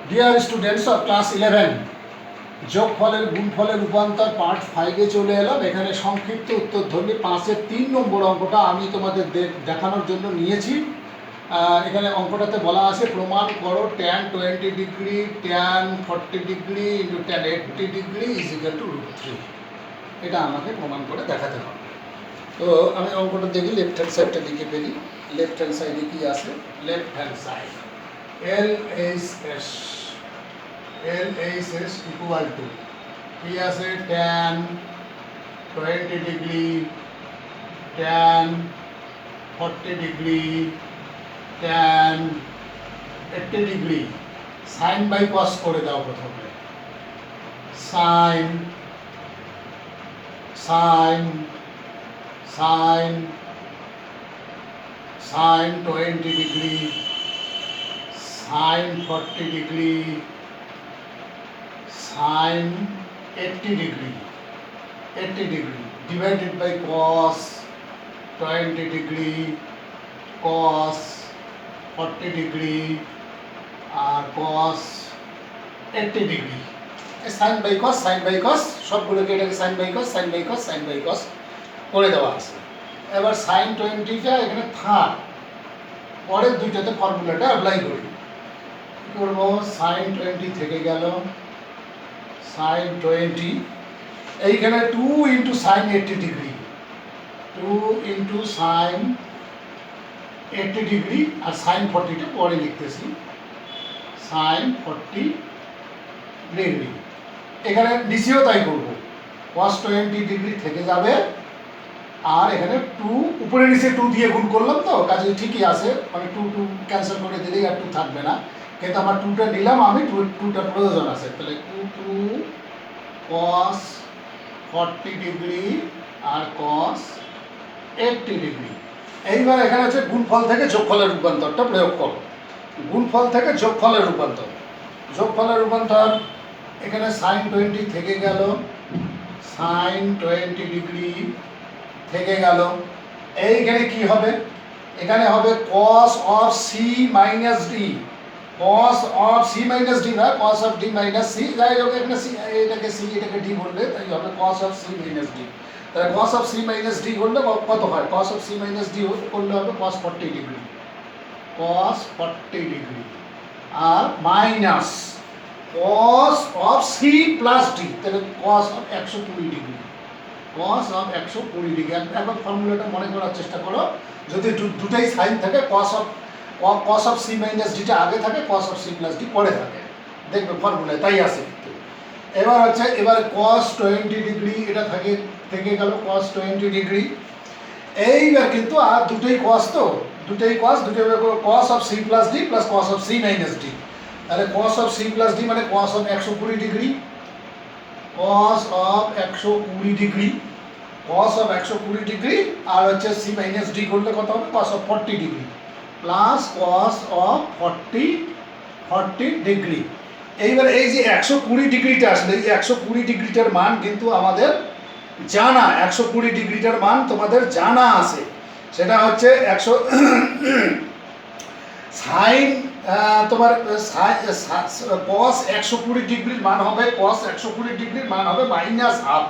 Dear students of class 11, যোগফলের গুণফলের রূপান্তর part 5-এ চলে এলাম। এখানে সংক্ষিপ্ত উত্তরধ্বনি 5-এর 3 নম্বর অঙ্কটা আমি তোমাদের দেখানোর জন্য নিয়েছি। এখানে অঙ্কটাতে বলা আছে প্রমাণ করো tan 20 degree tan 40 degree into tan 80 degree is equal to √3। এটা আমাকে প্রমাণ করে দেখাতে হবে। তো আমি অঙ্কটা দেখি, লেফট হ্যান্ড সাইডটা লিখে ফেলি। লেফট হ্যান্ড সাইডে কী আছে? Left hand side LHS equal to কি আছে tan 20 degree tan 40 degree tan 80 degree sine by cos করে দাও। প্রথমে sine sine sine sine 20 degree sine 40 degree sin 80 degree divided by cos 20 degree cos 40 degree আর cos 80 degree। sin by cos সবগুলোকে এটাকে sin by cos করে দেওয়া আছে। এবার sin 20টা এখানে থাক, পরের দুইটাতে ফর্মুলাটা অ্যাপ্লাই করি। কি করবো? sin 20 থেকে গেল sin 20, এইখানে 2 into sine 80 degree 2 into sine 80 degree আর সাইন 40টা পরে লিখতেছি সাইন 40 ডিগ্রি। এখানে নিচেও তাই করবো, cos 20 ডিগ্রি থেকে যাবে আর এখানে 2 উপরে নিচে 2 দিয়ে গুণ করলাম, তো কাজে ঠিকই আছে। মানে 2 ক্যান্সেল করে দিলেই আর 2 থাকবে না, কিন্তু আমার 2টা নিলাম, আমি 2টার প্রয়োজন আছে। তাহলে 2 cos 40 ডিগ্রি আর cos 80 ডিগ্রি। এইবার এখানে হচ্ছে গুণফল থেকে যোগফলের রূপান্তরটা প্রয়োগ করো। গুণফল থেকে যোগফলের রূপান্তর এখানে sin 20 থেকে গেল sin 20 ডিগ্রি থেকে গেল। এইখানে কি হবে? এখানে হবে cos of c minus d, cos of c minus d না, cos of d minus c, যাই হোক এখানে c, এটাকে c এটাকে d বললে তাই হবে cos of c minus d। তাহলে cos of c minus d করলে কত হয়? cos of c minus d করলে হবে cos 40 ডিগ্রি, cos 40 ডিগ্রি আর minus cos of c plus d, তাহলে cos of 120 degree, cos of 120 degree. একবার ফর্মুলাটা মনে করার চেষ্টা করো। যদি দুটাই সাইন থাকে, cos of c minus d টা আগে থাকে, cos of c plus d পরে থাকে, দেখবে ফর্মুলায় তাই আছে। এবার হচ্ছে এবার cos 20 ডিগ্রি এটা থেকে গেল cos 20 ডিগ্রি। এইবার কিন্তু আর দুটোই cos, তো দুটোই cos cos of c plus d plus cos of c minus d। তাহলে cos of c plus d মানে cos of 120 degree, cos of 120 degree, cos of 120 degree আর হচ্ছে c minus d করলে কত হবে? cos of 40 degree plus cos of 40 degree. এইবার এই যে 120 ডিগ্রিটা আসলে, এই 120 ডিগ্রিটার মান কিন্তু আমাদের জানা, 120 ডিগ্রিটার মান তোমাদের জানা আছে। সেটা হচ্ছে 100 সাইন তোমার cos 120 ডিগ্রির মান হবে, cos 120 ডিগ্রির মান হবে মাইনাস হাফ,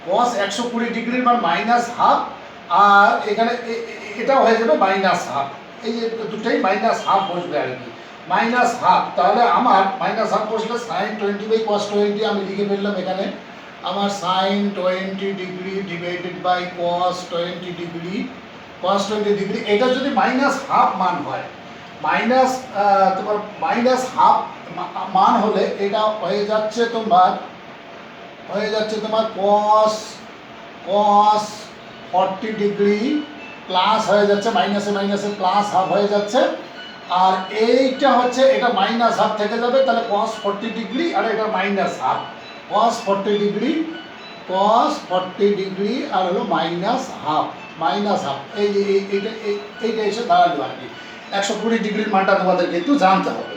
cos 120 ডিগ্রির মান মাইনাস হাফ আর এখানে এটা হয়ে যাবে মাইনাস হাফ। এই যে দুটোই মাইনাস হাফ বসবে আর কি, মাইনাস হাফ। তাহলে আমার মাইনাস হাফ বসলে সাইন 20 বাই cos 20 আমি লিখে ফেললাম। এখানে আমার sine 20 degree divided by cos 20 degree, cos 20 degree. এটা যদি মাইনাস হাফ মান হয়, মাইনাস তোমার মাইনাস হাফ মান হলে এটা হয়ে যাচ্ছে তোমার cos 40 ডিগ্রি প্লাস হয়ে যাচ্ছে, মাইনাসে মাইনাসে প্লাস হাফ হয়ে যাচ্ছে। আর এইটা হচ্ছে এটা মাইনাস হাফ থেকে যাবে, তাহলে cos 40 ডিগ্রি আর এটা মাইনাস হাফ, cos 40 ডিগ্রি আর হলো মাইনাস হাফ। এই যে এইটা এসে দাঁড়ালো আর কি। 120 ডিগ্রির মানটা তোমাদের কিন্তু জানতে হবে।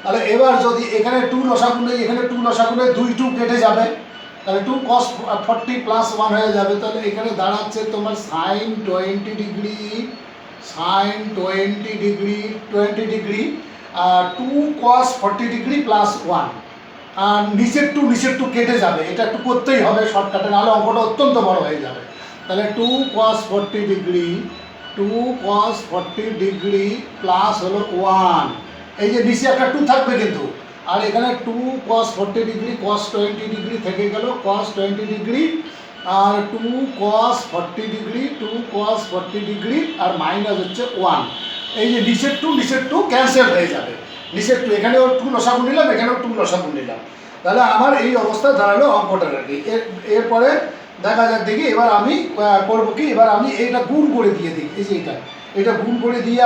তাহলে এবার যদি এখানে 2 লসাগুলে, এখানে 2 লসাগুলে 2 কেটে যাবে, তাহলে 2 cos 40 প্লাস 1 হয়ে যাবে। তাহলে এখানে দাঁড়াচ্ছে তোমার sin 20 degree 20 degree 2 cos 40 degree plus 1, আর নিচের টু কেটে যাবে, এটা একটু করতেই হবে শর্টকাটে, নাহলে অঙ্কটা অত্যন্ত বড় হয়ে যাবে। তাহলে 2 cos 40 degree, 2 cos 40 degree plus হলো 1, এই যে নিচে একটা 2 থাকবে কিন্তু, আর এখানে 2 cos 40 ডিগ্রি cos 20 ডিগ্রি থেকে গেল cos 20 ডিগ্রি, আর 2 cos 40 ডিগ্রি 2 cos 40 ডিগ্রি, আর মাইনাস হচ্ছে 1, এই যে নিচের টু ক্যান্সেল হয়ে যাবে, নিচের টু এখানেও 2 লসাগু নিলাম, এখানেও 2 লসাগু নিলাম। তাহলে আমার এই অবস্থা দাঁড়ালো অঙ্কটার আর কি। এরপরে দেখা যাক দেখি এবার আমি করবো কি, এবার আমি এইটা গুণ করে দিয়ে দিই, এই যে এটা গুণ করে দিলে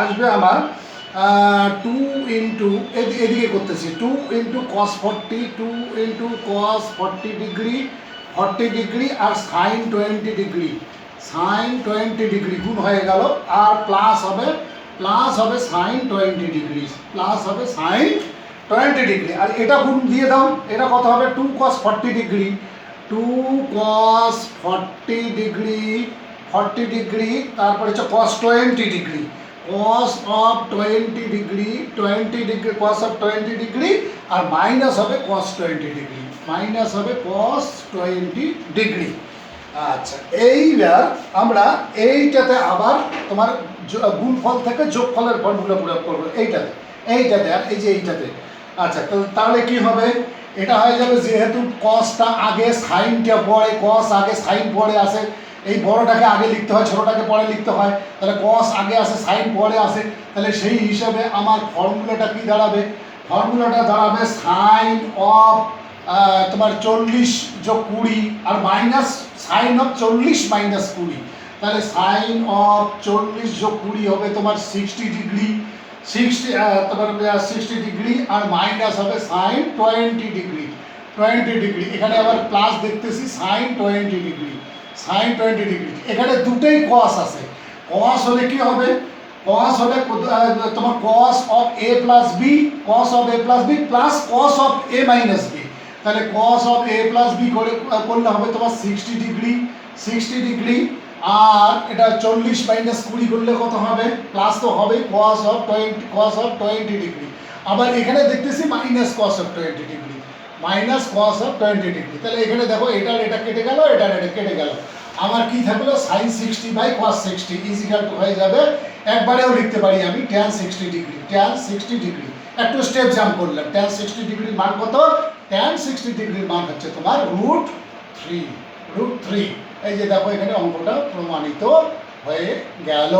আসবে আমার 2 ইন্টু এদিকে করতেছি 2 into cos 40, 2 into cos 40 degree 40 degree, আর সাইন 20 ডিগ্রি, সাইন 20 ডিগ্রি গুণ হয়ে গেল, আর প্লাস হবে সাইন 20 ডিগ্রি, প্লাস হবে সাইন 20 ডিগ্রি, আর এটা গুণ দিয়ে দাও, এটা কত হবে 2 cos 40 degree, 2 cos 40 degree 40 degree, তারপরে হচ্ছে cos 20 degree, cos of 20 degree 20 degree cos of 20 degree, আর মাইনাস হবে cos 20 ডিগ্রি, মাইনাস হবে cos 20 ডিগ্রি। আচ্ছা, এইবার আমরা এইটাতে আবার তোমার গুণফল থেকে যোগফলের ফর্মুলা প্রয়োগ করবো, এইটাতে আর এই যে এইটাতে। আচ্ছা, তো তাহলে কি হবে, এটা হয়ে যাবে যেহেতু কসটা আগে সাইনটা পরে, কস আগে সাইন পরে আসে, এই বড়টাকে আগে লিখতে হয় ছোটটাকে পরে লিখতে হয়, তাহলে কস আগে আসে সাইন পরে আসে, তাহলে সেই হিসাবে আমার ফর্মুলাটা কি দাঁড়াবে, ফর্মুলাটা দাঁড়াবে সাইন অফ তোমার 40 যোগ 20, আর মাইনাস সাইন অফ 40 মাইনাস 20, তাহলে সাইন অফ 40 যোগ 20 হবে তোমার 60 ডিগ্রি, 60 ডিগ্রি, আর মাইনাস হবে সাইন 20 ডিগ্রি, এখানে আবার প্লাস দেখতেছি সাইন 20 ডিগ্রি, সাইন 20 ডিগ্রি, এখানে দুটোই কস আছে, কস হলে কি হবে, কস হলে তোমার cos of A plus B, cos of A plus B plus cos of A minus B, তাহলে cos of A plus B করলে হবে তোমার 60 ডিগ্রি, আর এটা 40 মাইনাস 20 করলে কত হবে, প্লাস তো হবে cos অফ 20 ডিগ্রি, আবার এখানে দেখতেছি minus cos of 20 degree, minus cos of 20 degree, তাহলে এখানে দেখো এটা কেটে গেল, এটা কেটে গেল, আমার কি থাকলো sine 60 by cos 60 equal to হয়ে যাবে, একবারেও লিখতে পারি আমি tan 60 ডিগ্রি, একটু স্টেপ জাম্প করলাম, tan 60 ডিগ্রির মান কত, tan 60 ডিগ্রির মান হচ্ছে তোমার √3, এই যে দেখো এখানে অঙ্কটা প্রমাণিত হয়ে গেল।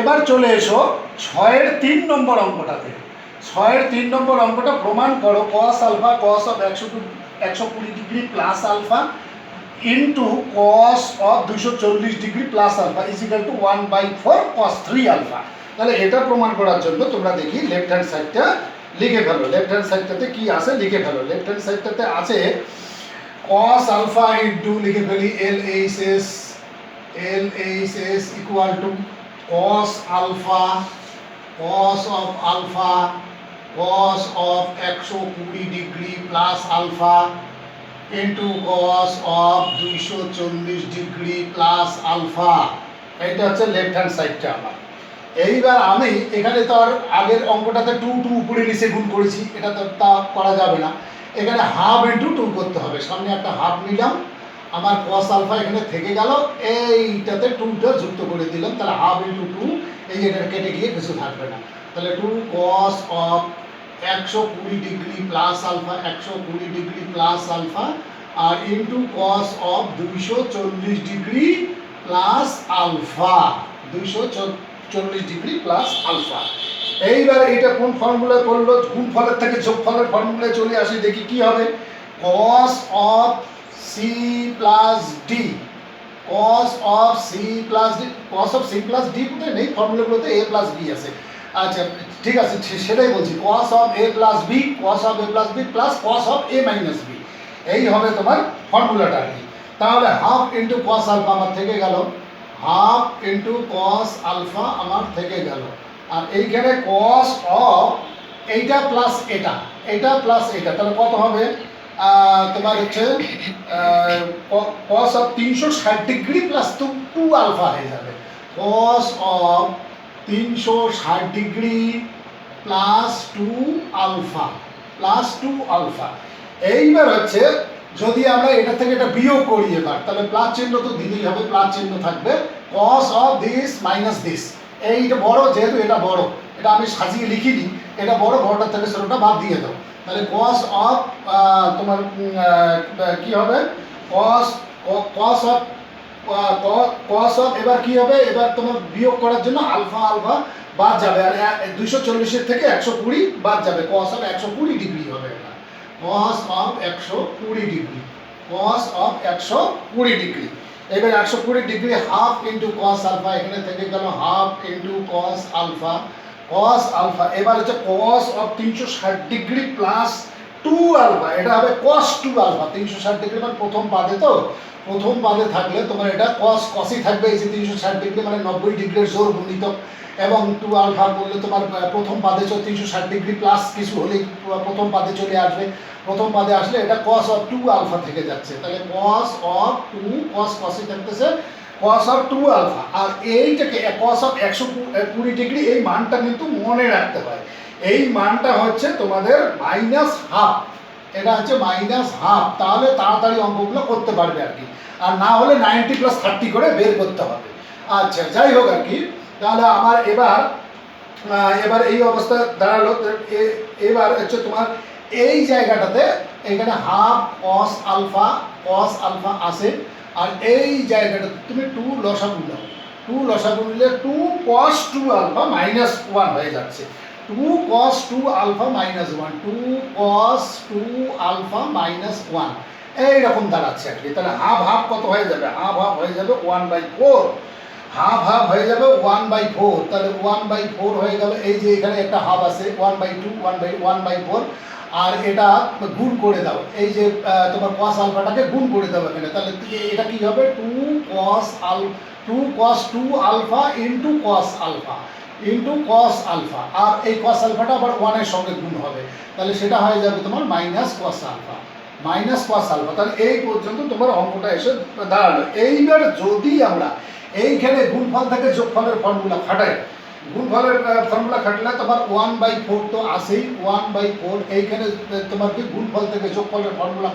এবার চলে এসো 6-এর 3 নম্বর অঙ্কটাতে। 6-এর 3 নম্বর অঙ্কটা প্রমাণ করো cos alpha cos of 120 degree plus alpha into cos of 240 degree plus alpha equal to 1/4 cos 3 alpha. তাহলে এটা প্রমাণ করার জন্য তোমরা দেখি লেফট হ্যান্ড সাইডটা লিখে ফেলো, লেফট হ্যান্ড সাইডটাতে কি আছে লিখে ফেলো, লেফট হ্যান্ড সাইডটাতে আছে cos আলফা ইন্টু লিখে ফেলি LHS equal to cos alpha cos of alpha cos of 120 degree plus alpha into cos of 240 degree plus alpha. এটা হচ্ছে লেফট হ্যান্ড সাইডটা আমার। এইবার আমি এখানে তো আর আগের অঙ্কটাতে 2 উপরে নিচে গুণ করেছি, এটা তো তা করা যাবে না, এখানে হাফ ইন্টু 2 করতে হবে, সামনে একটা হাফ নিলাম, আমার cos আলফা এখানে থেকে গেল, এইটাতে 2টা যুক্ত করে দিলাম, তাহলে হাফ ইন্টু 2, এই যে এটা কেটে গিয়ে কিছু থাকবে না, তাহলে 2 cos of 120 degree plus alpha 120 degree plus alpha আর into cos of 240 degree plus alpha 240 degree plus alpha. এইবার এটা কোন ফর্মুলা করলো, গুণফলের থেকে যোগফলের ফর্মুলায় চলে আসি, দেখি কি হবে, cos of C plus D, cos of C plus D, cos of C plus D কোথায় নেই, ফর্মুলাগুলোতে এ প্লাস বি আছে। আচ্ছা ঠিক আছে, সেটাই বলছি, cos of A plus B, cos of A plus B plus cos of A minus B, এই হবে তোমার ফর্মুলাটা আর কি। তাহলে হাফ ইন্টু cos আলফা আমার থেকে গেল, হাফ ইন্টু cos আলফা আমার থেকে গেল, আর এইখানে cos অফ এইটা প্লাস এটা প্লাস এটা, তাহলে কত হবে তোমার হচ্ছে cos of 360 degree plus 2 alpha হয়ে যাবে। Cos of 360 plus 2α plus 2α। এইবার হচ্ছে যদি আমরা এটা থেকে এটা বিয়োগ করি এবার, তাহলে প্লাস চিহ্ন তো দিতেই হবে, প্লাস চিহ্ন থাকবে, cos of this minus this. এইটা বড়, যেহেতু এটা বড়, এটা আমি সাজিয়ে লিখিনি, এটা বড়, বড়টা থেকে ছোটটা বাদ দিয়ে দাও, তাহলে কস অফ তোমার কি হবে, কস কস অফ কস অফ, এবার কি হবে, এবার তোমার বিয়োগ করার জন্য আলফা আলফা বাদ যাবে, আর 240 থেকে 120 বাদ যাবে, কস অফ 120 ডিগ্রি হবে এটা, cos of 120 degree, cos of 120 degree. এবার 120 degree half into cos alpha, এখানে থেকে গেল half into cos alpha, cos alpha. এবার হচ্ছে কস অফ 360 ডিগ্রি প্লাস 2α, এটা হবে কস 2α। 360 ডিগ্রি মানে প্রথম পাদে, তো প্রথম পাদে থাকলে তোমার এটা কস কসই থাকবে, এই যে 360 ডিগ্রি মানে 90 ডিগ্রির জোর গুণিতক, এবং 2α বললে তোমার প্রথম পাদে 360 ডিগ্রি প্লাস কিছু হলেই প্রথম পাদে চলে আসবে, প্রথম পাদে আসলে এটা কস অফ 2α থেকে যাচ্ছে, তাহলে কস অফ 2 কস কসই থাকতেছে কস অফ 2α। আর এইটাকে কস অফ 120 ডিগ্রি, এই মানটা কিন্তু মনে রাখতে হয়, এই মানটা হচ্ছে তোমাদের -½ এটা হচ্ছে -½ তাহলে তাড়াতাড়ি অঙ্কগুলো করতে পারবে আর কি, আর না হলে 90 + 30 করে বের করতে হবে। আচ্ছা, যাই হোক আর কি, তাহলে আমার এবার এই অবস্থা দাঁড়ালো। এবার হচ্ছে তোমার এই জায়গাটাতে এখানে হাফ কস আলফা আসে, আর এই জায়গাটাতে তুমি 2 লসাগু দাও, 2 লসাগু নিলে 2 cos 2α -1 হয়ে যাচ্ছে, 2 cos 2α -1, 2 cos 2α -1 এইরকম দাঁড়াচ্ছে আর কি। তাহলে হাফ হাফ কত হয়ে যাবে, হাফ হাফ হয়ে যাবে 1/4, হাফ হাফ হয়ে যাবে 1/4, তাহলে 1/4 হয়ে গেল। এই যে এখানে একটা হাফ আছে 1/2 1/4, আর এটা গুণ করে দাও, এই যে তোমার cos আলফাটাকে গুণ করে দাও এখানে, তাহলে এটা কি হবে 2 cos 2α ইন্টু cos আলফা, আর এই cos আলফাটা আবার 1 এর সঙ্গে গুণ হবে, তাহলে সেটা হয়ে যাবে তোমার -cos আলফা, তাহলে এই পর্যন্ত তোমার অঙ্কটা এসে দাঁড়ালো। এইবার যদি আমরা এইখানে গুণফল থেকে যোগফলের ফর্মুলা খাটাই, গুণফলের ফর্মুলা খাটলে তোমার 1/4 তো আসেই, 1/4 এইখানে তোমার কি গুণফল থেকে যোগফলের ফর্মুলা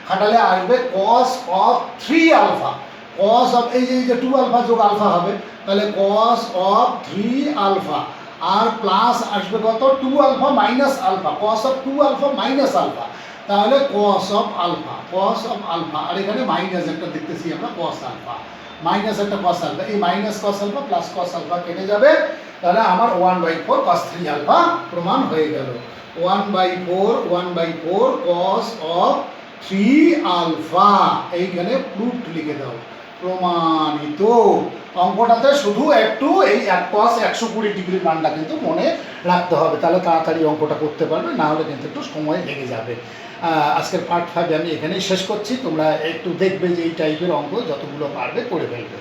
খাটালে আসবে cos অফ 3α, cos অফ এই যে 2α যোগ আলফা হবে, তাহলে cos অফ 3α, আর প্লাস আসবে কত 2α minus alpha, cos of 2α minus alpha, তাহলে cos অফ আলফা, আর এখানে মাইনাস একটা দেখতেছি আমরা cos আলফা, মাইনাস একটা cos আলফা, এই minus cos alpha plus cos alpha কেটে যাবে, তাহলে আমার 1/4 cos 3α প্রমাণ হয়ে গেল। 1/4 cos অফ 3α, এইখানে প্রুফড লিখে দাও, প্রমাণিত। অঙ্কটাতে শুধু একটু এই cos 120 ডিগ্রির মানটা কিন্তু মনে রাখতে হবে, তাহলে তাড়াতাড়ি অঙ্কটা করতে পারবে, না হলে কিন্তু একটু সময় লেগে যাবে। আজকের পার্ট 5 আমি এখানেই শেষ করছি, তোমরা একটু দেখবে যে এই টাইপের অঙ্ক যতগুলো পারবে করে ফেলবে।